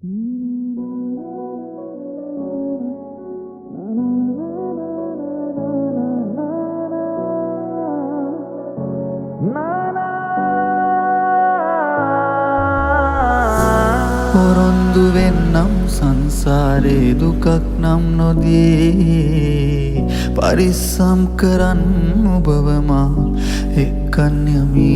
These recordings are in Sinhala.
පොරොන්දු වෙන්නම් සංසාරේ දුකක් නම් නොදී පරිස්සම් කරන් ඔබවමා එක්කන් යමි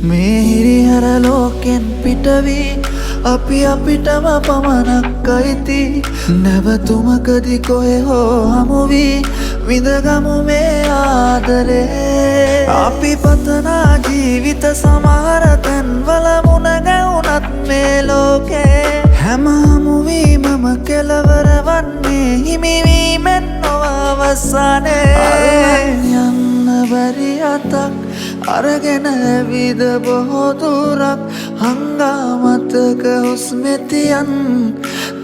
මේ හිරිහැර ලෝකෙන් පිටවී අපි අපිටම පමණක් අයිති නැවතුමකදි කොහෙ හෝ හමුවී විඳගමු මේ ආදරේ අපි පතනා ජීවිත සමහර තැන්වල මුණ ගැවුනත් මේ ලෝකේ හැම හමුවීමම කෙලවර වන්නේ හිමිවීමෙන් නොව අවසානයේ යන්න බැරි අතක් අරගෙන ඇවිද බොහෝ දුරක් හංගාමතක හුස්මෙතියන්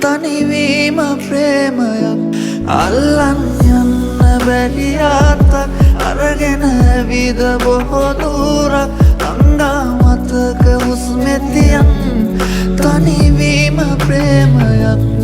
තනිවීම ප්‍රේමයක් අල්ලන් යන්න බැරි අතක් අරගෙන ඇවිද බොහෝ දුරක් හංගාමතක හුස්මෙතියන් තනිවීම ප්‍රේමයක්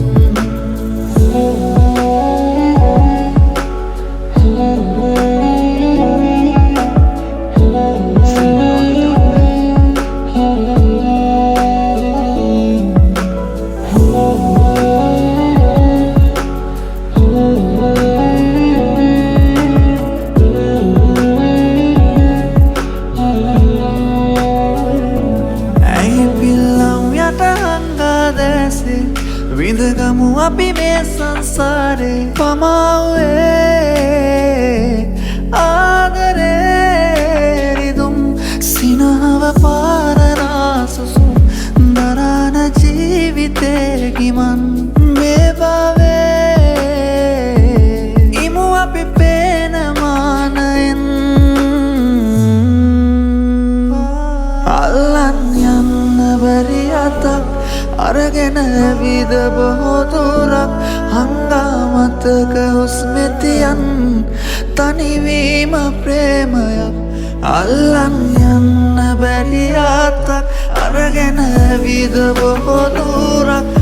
විඳගමු අපි මේ සංසාරේ පමාවේ ආදරේ රිදුම් සිනහව පාරනාසුසුම් දරාන ජීවිතේ ගිමන් මේ භවයේ ඉමු අපි පේන මානයෙන් අල්ලන් යන්න බැරි අතක් අරගෙන ඇවිද බොහෝ දුරක් හංගාමතක හුස්මෙතියන් තනිවීම ප්‍රේමයක් අල්ලන් යන්න බැරි අතක් අරගෙන ඇවිද බොහෝ දුරක්